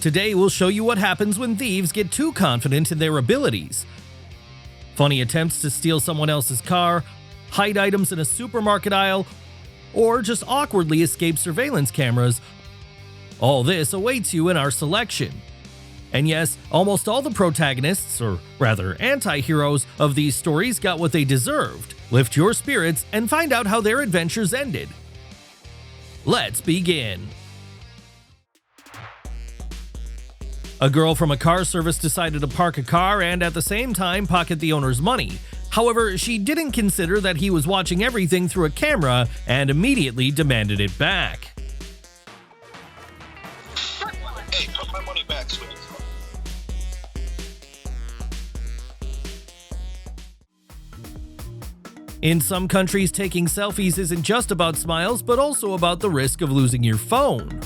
Today we'll show you what happens when thieves get too confident in their abilities. Funny attempts to steal someone else's car, hide items in a supermarket aisle, or just awkwardly escape surveillance cameras. All this awaits you in our selection. And yes, almost all the protagonists, or rather anti-heroes, of these stories got what they deserved. Lift your spirits and find out how their adventures ended. Let's begin. A girl from a car service decided to park a car and at the same time pocket the owner's money. However, she didn't consider that he was watching everything through a camera and immediately demanded it back. Hey, put my money back, sweetie. In some countries, taking selfies isn't just about smiles, but also about the risk of losing your phone.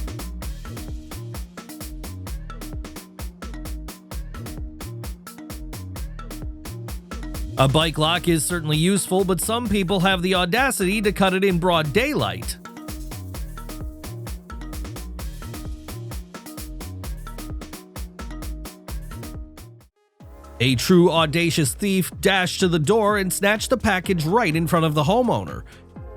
A bike lock is certainly useful, but some people have the audacity to cut it in broad daylight. A true audacious thief dashed to the door and snatched the package right in front of the homeowner.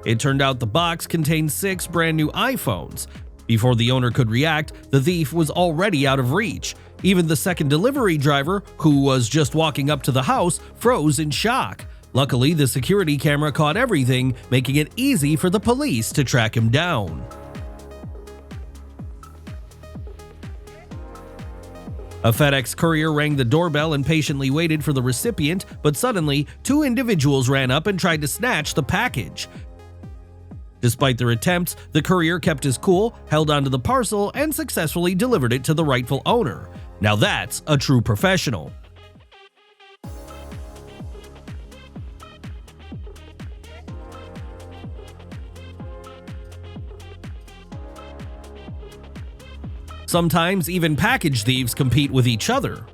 It turned out the box contained 6 brand new iPhones. Before the owner could react, the thief was already out of reach. Even the second delivery driver, who was just walking up to the house, froze in shock. Luckily, the security camera caught everything, making it easy for the police to track him down. A FedEx courier rang the doorbell and patiently waited for the recipient, but suddenly, 2 individuals ran up and tried to snatch the package. Despite their attempts, the courier kept his cool, held onto the parcel, and successfully delivered it to the rightful owner. Now that's a true professional. Sometimes even package thieves compete with each other.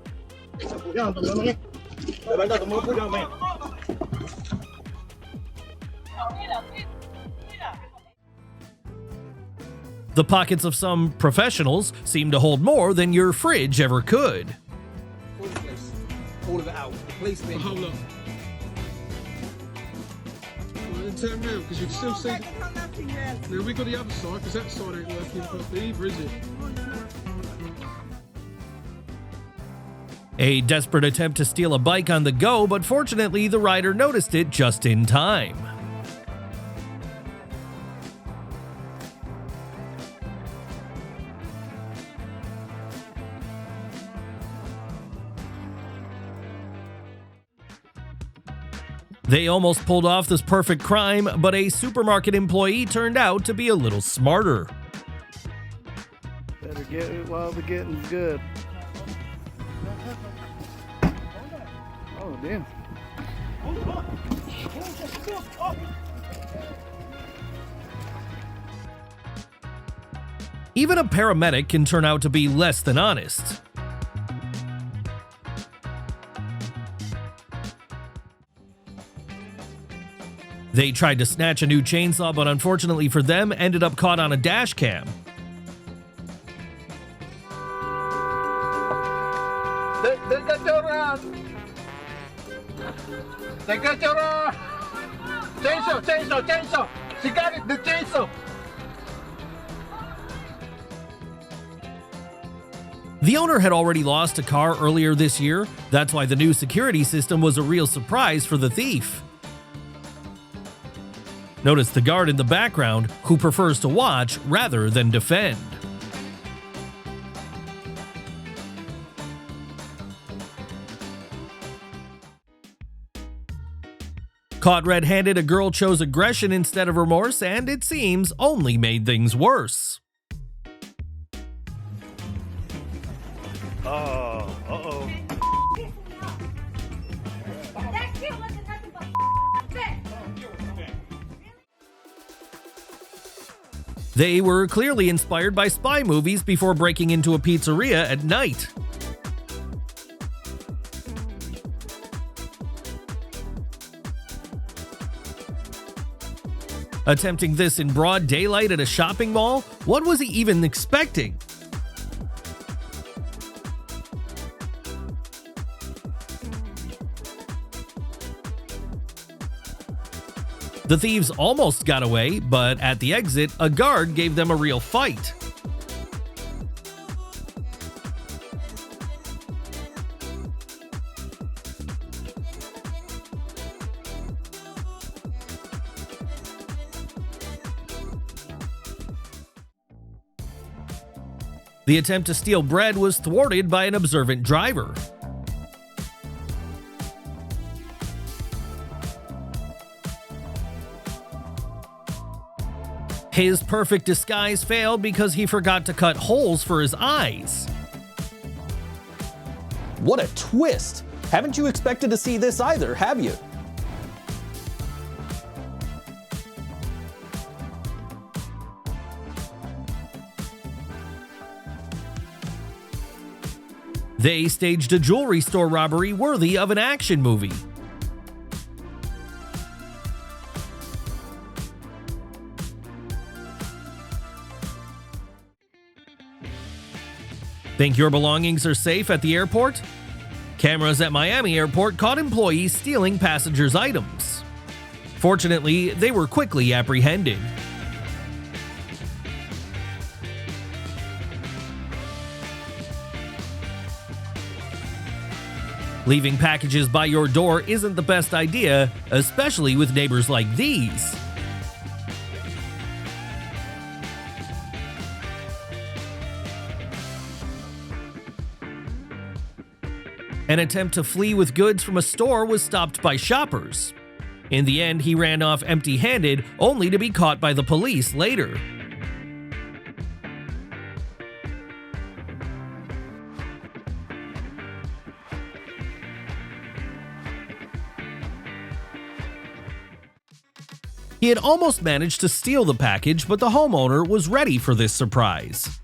The pockets of some professionals seem to hold more than your fridge ever could. All of it out. Police thing. Hold up. Well, turn around, because you can still see. Now we got the other side, because that side ain't working properly either, is it? A desperate attempt to steal a bike on the go, but fortunately the rider noticed it just in time. They almost pulled off this perfect crime, but a supermarket employee turned out to be a little smarter. Better get it while the getting's good. Oh, damn. Even a paramedic can turn out to be less than honest. They tried to snatch a new chainsaw, but unfortunately for them, ended up caught on a dash cam. They got your They got your chainsaw. She got it, the chainsaw. The owner had already lost a car earlier this year. That's why the new security system was a real surprise for the thief. Notice the guard in the background, who prefers to watch rather than defend. Caught red-handed, a girl chose aggression instead of remorse, and it seems only made things worse. Uh-oh. They were clearly inspired by spy movies before breaking into a pizzeria at night. Attempting this in broad daylight at a shopping mall? What was he even expecting? The thieves almost got away, but at the exit, a guard gave them a real fight. The attempt to steal bread was thwarted by an observant driver. His perfect disguise failed because he forgot to cut holes for his eyes. What a twist! Haven't you expected to see this either, have you? They staged a jewelry store robbery worthy of an action movie. Think your belongings are safe at the airport? Cameras at Miami Airport caught employees stealing passengers' items. Fortunately, they were quickly apprehended. Leaving packages by your door isn't the best idea, especially with neighbors like these. An attempt to flee with goods from a store was stopped by shoppers. In the end, he ran off empty-handed, only to be caught by the police later. He had almost managed to steal the package, but the homeowner was ready for this surprise.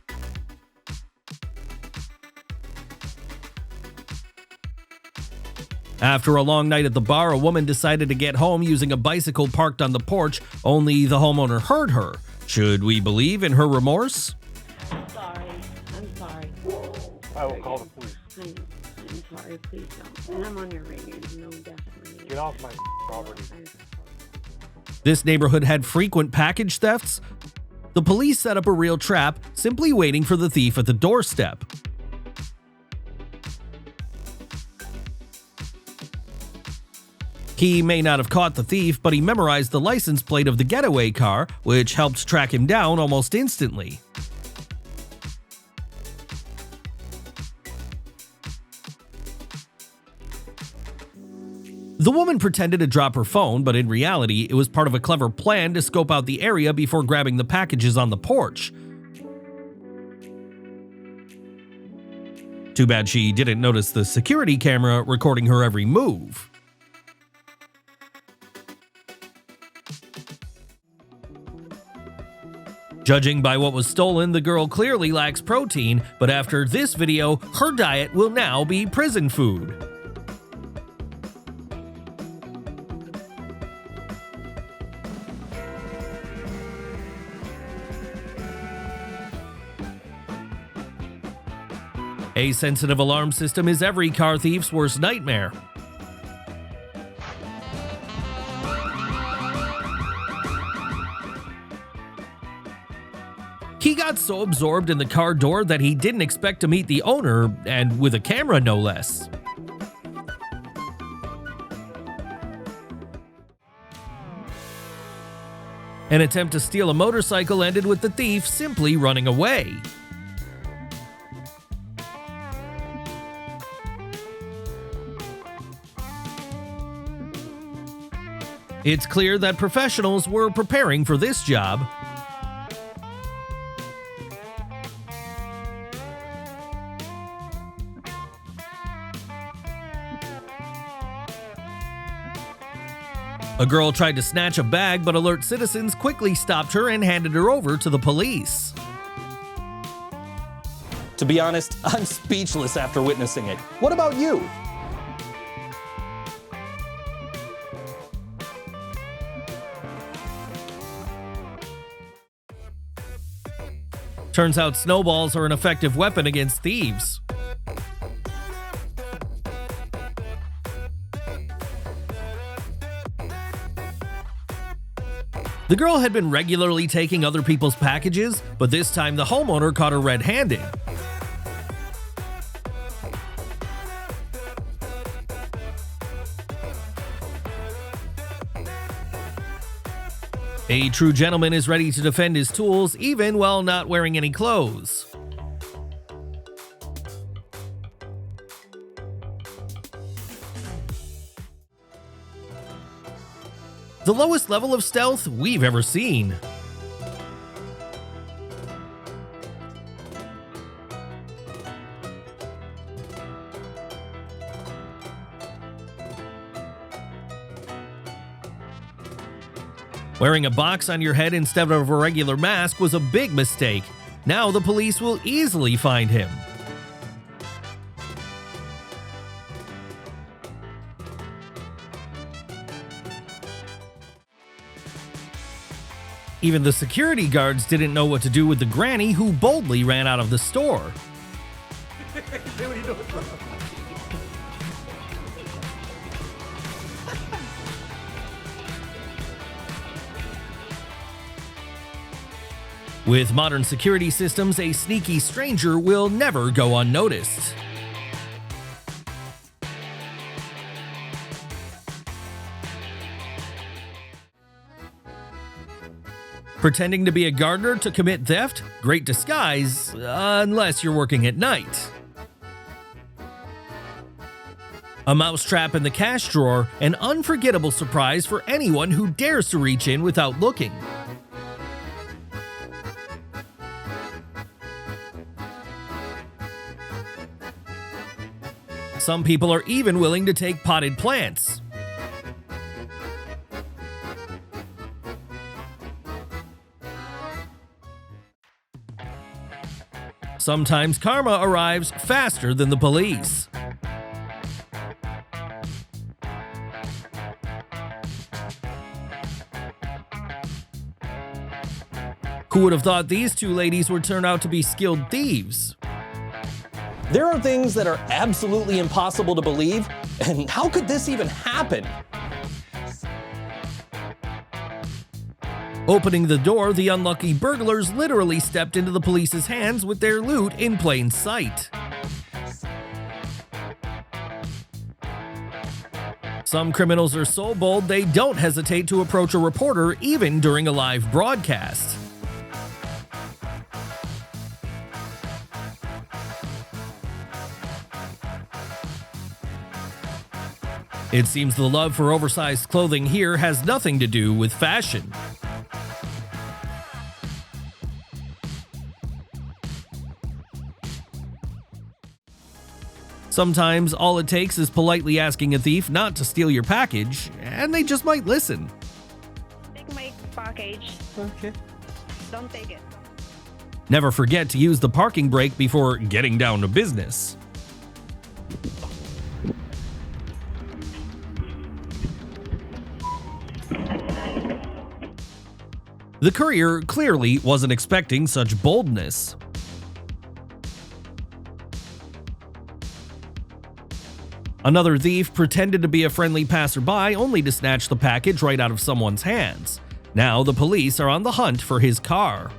After a long night at the bar, a woman decided to get home using a bicycle parked on the porch, only the homeowner heard her. Should we believe in her remorse? I'm sorry. I will call the police. I'm sorry. Please don't. And I'm on your radio. No, definitely. Get off my property. This neighborhood had frequent package thefts. The police set up a real trap, simply waiting for the thief at the doorstep. He may not have caught the thief, but he memorized the license plate of the getaway car, which helped track him down almost instantly. The woman pretended to drop her phone, but in reality, it was part of a clever plan to scope out the area before grabbing the packages on the porch. Too bad she didn't notice the security camera recording her every move. Judging by what was stolen, the girl clearly lacks protein, but after this video, her diet will now be prison food. A sensitive alarm system is every car thief's worst nightmare. He got so absorbed in the car door that he didn't expect to meet the owner, and with a camera no less. An attempt to steal a motorcycle ended with the thief simply running away. It's clear that professionals were preparing for this job. A girl tried to snatch a bag, but alert citizens quickly stopped her and handed her over to the police. To be honest, I'm speechless after witnessing it. What about you? Turns out snowballs are an effective weapon against thieves. The girl had been regularly taking other people's packages, but this time the homeowner caught her red-handed. A true gentleman is ready to defend his tools even while not wearing any clothes. The lowest level of stealth we've ever seen. Wearing a box on your head instead of a regular mask was a big mistake. Now the police will easily find him. Even the security guards didn't know what to do with the granny who boldly ran out of the store. With modern security systems, a sneaky stranger will never go unnoticed. Pretending to be a gardener to commit theft? Great disguise, unless you're working at night. A mousetrap in the cash drawer, an unforgettable surprise for anyone who dares to reach in without looking. Some people are even willing to take potted plants. Sometimes karma arrives faster than the police. Who would have thought these two ladies would turn out to be skilled thieves? There are things that are absolutely impossible to believe, and how could this even happen? Opening the door, the unlucky burglars literally stepped into the police's hands with their loot in plain sight. Some criminals are so bold they don't hesitate to approach a reporter even during a live broadcast. It seems the love for oversized clothing here has nothing to do with fashion. Sometimes all it takes is politely asking a thief not to steal your package, and they just might listen. Take my package. Okay. Don't take it. Never forget to use the parking brake before getting down to business. The courier clearly wasn't expecting such boldness. Another thief pretended to be a friendly passerby only to snatch the package right out of someone's hands. Now the police are on the hunt for his car.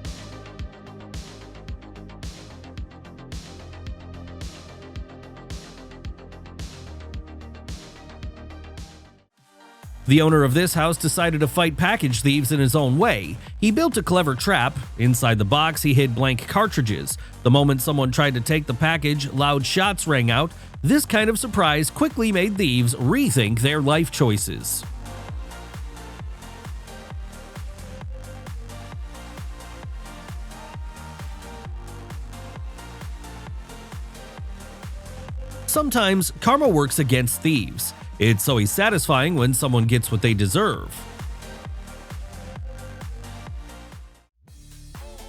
The owner of this house decided to fight package thieves in his own way. He built a clever trap. Inside the box, he hid blank cartridges. The moment someone tried to take the package, loud shots rang out. This kind of surprise quickly made thieves rethink their life choices. Sometimes karma works against thieves. It's always satisfying when someone gets what they deserve.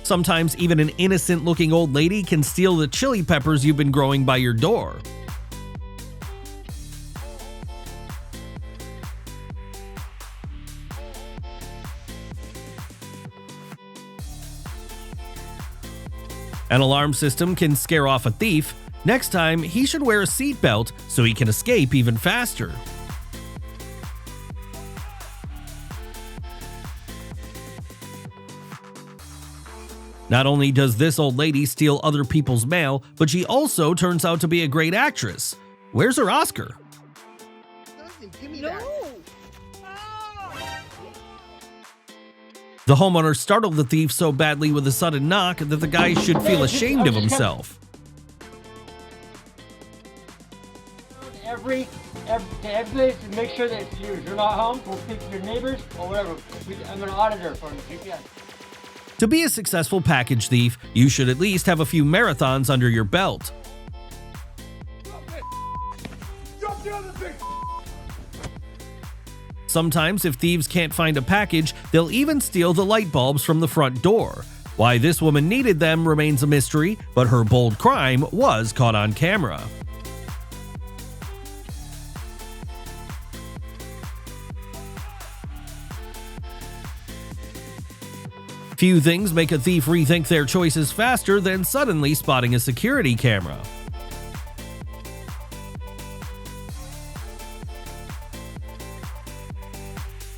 Sometimes even an innocent-looking old lady can steal the chili peppers you've been growing by your door. An alarm system can scare off a thief. Next time, he should wear a seatbelt so he can escape even faster. Not only does this old lady steal other people's mail, but she also turns out to be a great actress. Where's her Oscar? No. The homeowner startled the thief so badly with a sudden knock that the guy should feel ashamed of himself. Every place to make sure that it's yours. You're not home, we'll pick your neighbors or whatever. I'm an auditor for GPS. To be a successful package thief, you should at least have a few marathons under your belt. Sometimes, if thieves can't find a package, they'll even steal the light bulbs from the front door. Why this woman needed them remains a mystery, but her bold crime was caught on camera. Few things make a thief rethink their choices faster than suddenly spotting a security camera.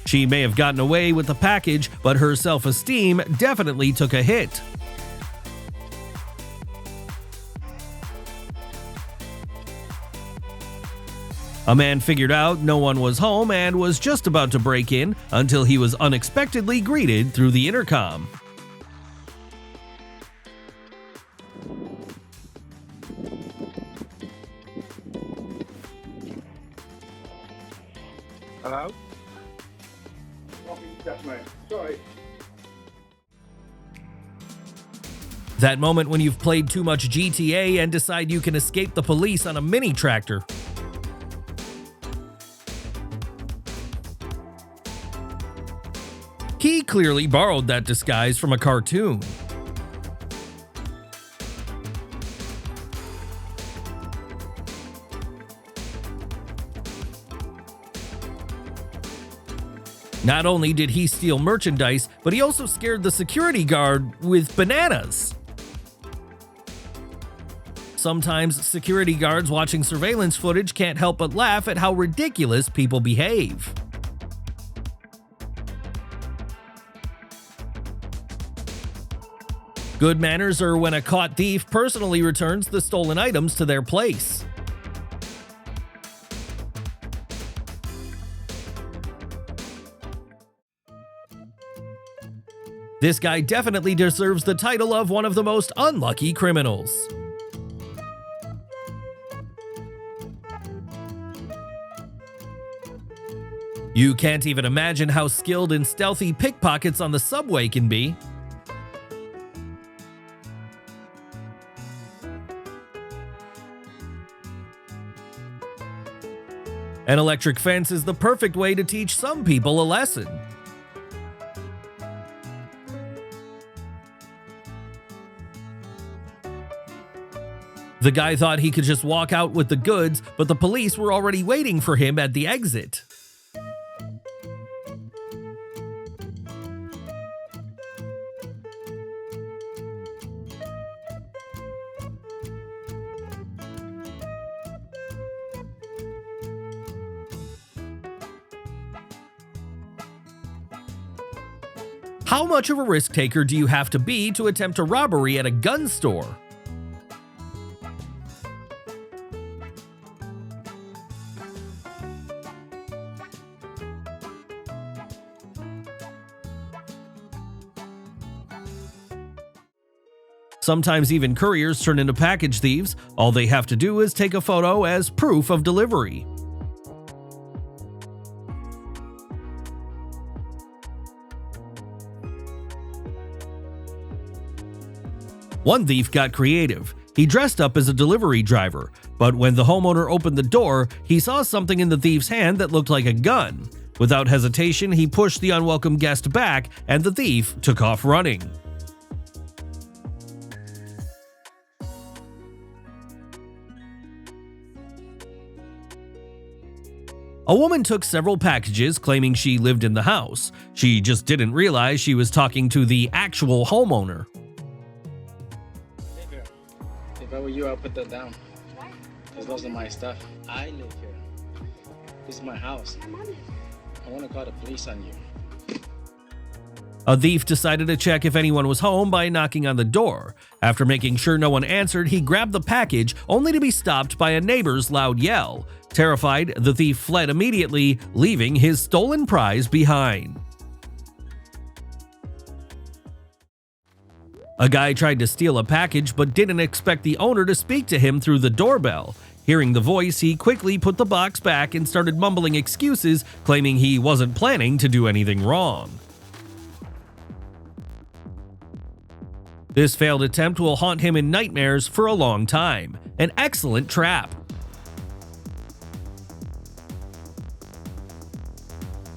She may have gotten away with the package, but her self-esteem definitely took a hit. A man figured out no one was home and was just about to break in until he was unexpectedly greeted through the intercom. Hello? Yes, ma'am. Sorry. That moment when you've played too much GTA and decide you can escape the police on a mini tractor. He clearly borrowed that disguise from a cartoon. Not only did he steal merchandise, but he also scared the security guard with bananas. Sometimes security guards watching surveillance footage can't help but laugh at how ridiculous people behave. Good manners are when a caught thief personally returns the stolen items to their place. This guy definitely deserves the title of one of the most unlucky criminals. You can't even imagine how skilled and stealthy pickpockets on the subway can be. An electric fence is the perfect way to teach some people a lesson. The guy thought he could just walk out with the goods, but the police were already waiting for him at the exit. How much of a risk taker do you have to be to attempt a robbery at a gun store? Sometimes even couriers turn into package thieves. All they have to do is take a photo as proof of delivery. One thief got creative. He dressed up as a delivery driver, but when the homeowner opened the door, he saw something in the thief's hand that looked like a gun. Without hesitation, he pushed the unwelcome guest back, and the thief took off running. A woman took several packages claiming she lived in the house. She just didn't realize she was talking to the actual homeowner. If I were you, I'll put that down. Because those are my stuff. I live here. This is my house. I want to call the police on you. A thief decided to check if anyone was home by knocking on the door. After making sure no one answered, he grabbed the package, only to be stopped by a neighbor's loud yell. Terrified, the thief fled immediately, leaving his stolen prize behind. A guy tried to steal a package but didn't expect the owner to speak to him through the doorbell. Hearing the voice, he quickly put the box back and started mumbling excuses, claiming he wasn't planning to do anything wrong. This failed attempt will haunt him in nightmares for a long time. An excellent trap.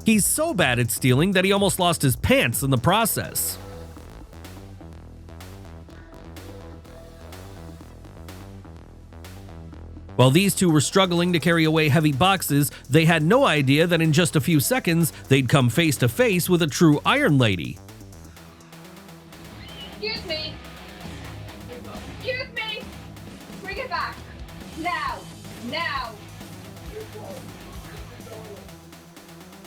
He's so bad at stealing that he almost lost his pants in the process. While these two were struggling to carry away heavy boxes, they had no idea that in just a few seconds, they'd come face to face with a true Iron Lady. Excuse me. Excuse me. Bring it back. Now. Now.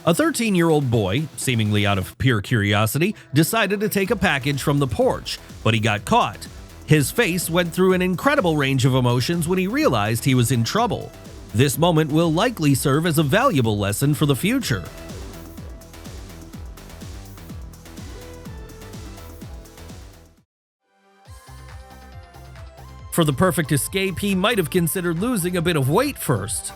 A 13-year-old boy, seemingly out of pure curiosity, decided to take a package from the porch, but he got caught. His face went through an incredible range of emotions when he realized he was in trouble. This moment will likely serve as a valuable lesson for the future. For the perfect escape, he might have considered losing a bit of weight first.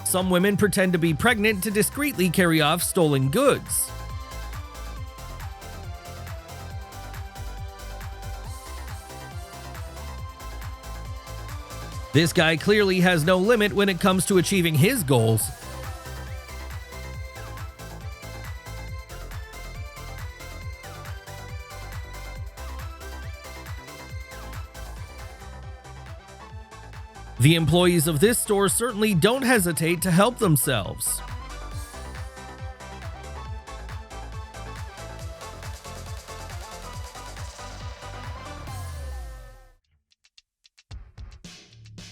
Some women pretend to be pregnant to discreetly carry off stolen goods. This guy clearly has no limit when it comes to achieving his goals. The employees of this store certainly don't hesitate to help themselves.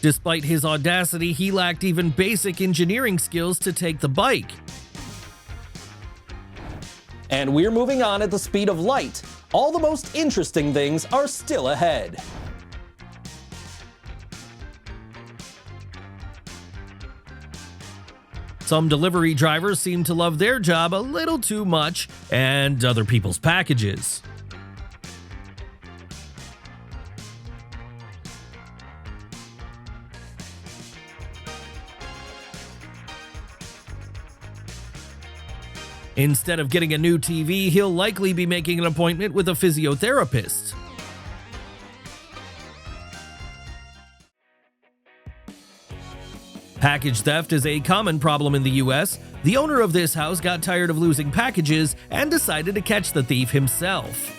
Despite his audacity, he lacked even basic engineering skills to take the bike. And we're moving on at the speed of light. All the most interesting things are still ahead. Some delivery drivers seem to love their job a little too much, and other people's packages. Instead of getting a new TV, he'll likely be making an appointment with a physiotherapist. Package theft is a common problem in the US. The owner of this house got tired of losing packages and decided to catch the thief himself.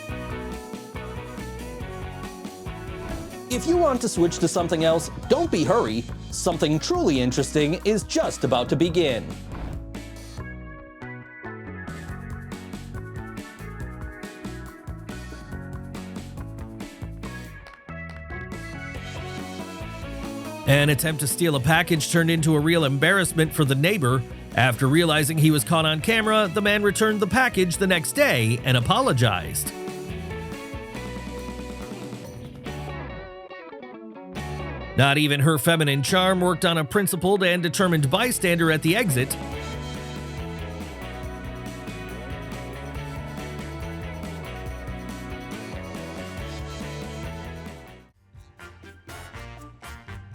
If you want to switch to something else, don't be hurry. Something truly interesting is just about to begin. An attempt to steal a package turned into a real embarrassment for the neighbor. After realizing he was caught on camera, the man returned the package the next day and apologized. Not even her feminine charm worked on a principled and determined bystander at the exit.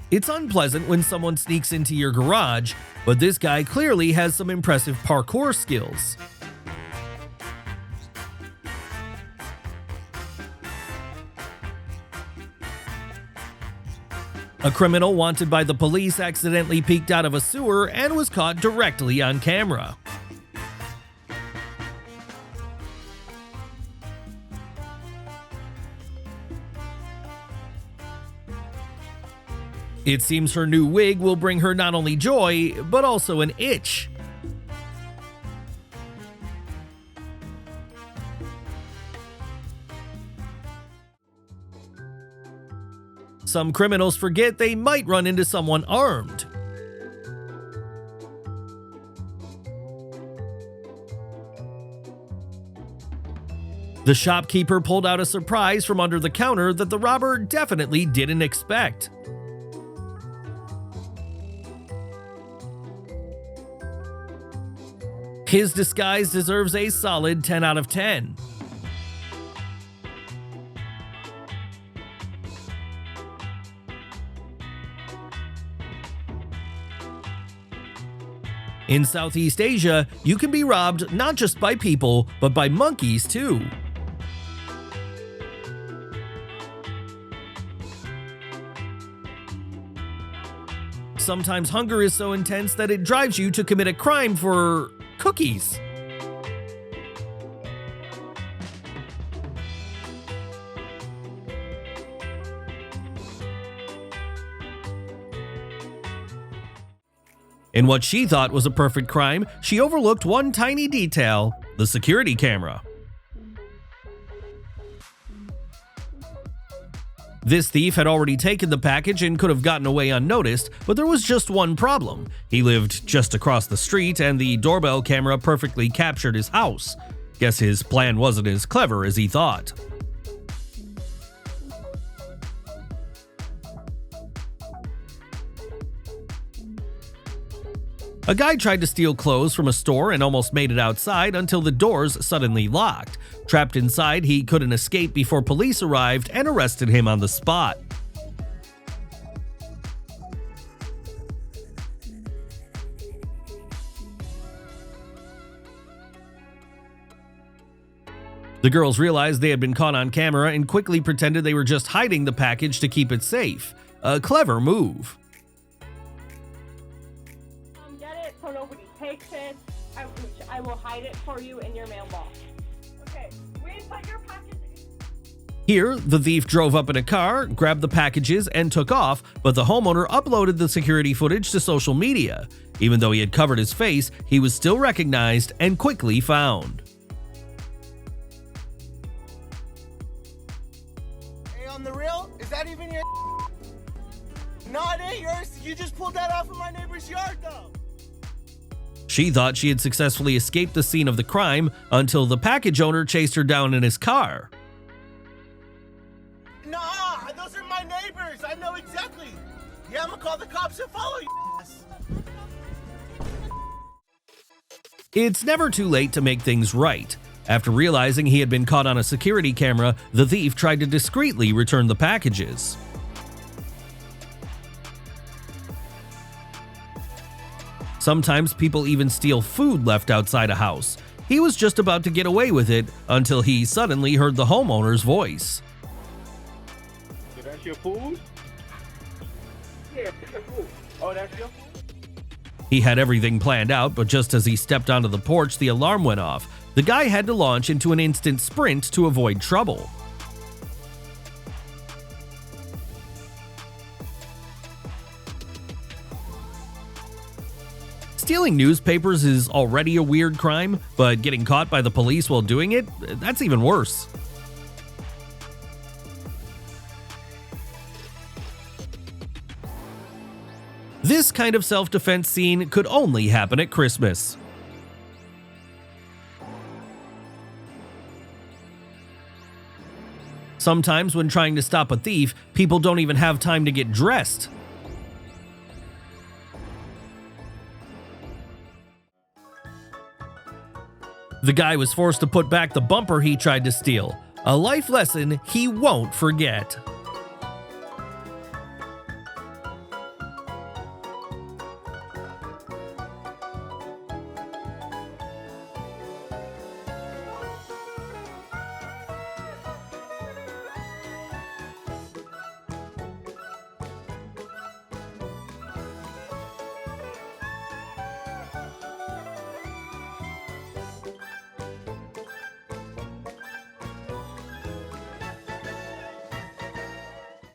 It's unpleasant when someone sneaks into your garage, but this guy clearly has some impressive parkour skills. A criminal wanted by the police accidentally peeked out of a sewer and was caught directly on camera. It seems her new wig will bring her not only joy, but also an itch. Some criminals forget they might run into someone armed. The shopkeeper pulled out a surprise from under the counter that the robber definitely didn't expect. His disguise deserves a solid 10 out of 10. In Southeast Asia, you can be robbed not just by people, but by monkeys too. Sometimes hunger is so intense that it drives you to commit a crime for cookies. In what she thought was a perfect crime, she overlooked one tiny detail: the security camera. This thief had already taken the package and could have gotten away unnoticed, but there was just one problem. He lived just across the street and the doorbell camera perfectly captured his house. Guess his plan wasn't as clever as he thought. A guy tried to steal clothes from a store and almost made it outside until the doors suddenly locked. Trapped inside, he couldn't escape before police arrived and arrested him on the spot. The girls realized they had been caught on camera and quickly pretended they were just hiding the package to keep it safe. A clever move. So nobody takes it. I will hide it for you in your mailbox. Okay, where you put your package? Here, the thief drove up in a car, grabbed the packages, and took off, but the homeowner uploaded the security footage to social media. Even though he had covered his face, he was still recognized and quickly found. Hey, on the real? Is that even your? No, it ain't yours. You just pulled that off of my neighbor's yard, though. She thought she had successfully escaped the scene of the crime until the package owner chased her down in his car. Nah, those are my neighbors. I know exactly. Yeah, I'm gonna call the cops and follow you. It's never too late to make things right. After realizing he had been caught on a security camera, the thief tried to discreetly return the packages. Sometimes people even steal food left outside a house. He was just about to get away with it until he suddenly heard the homeowner's voice. So that's your food? Yeah, that's your food. Oh, that's your food? He had everything planned out, but just as he stepped onto the porch, the alarm went off. The guy had to launch into an instant sprint to avoid trouble. Stealing newspapers is already a weird crime, but getting caught by the police while doing it, that's even worse. This kind of self-defense scene could only happen at Christmas. Sometimes when trying to stop a thief, people don't even have time to get dressed. The guy was forced to put back the bumper he tried to steal, a life lesson he won't forget.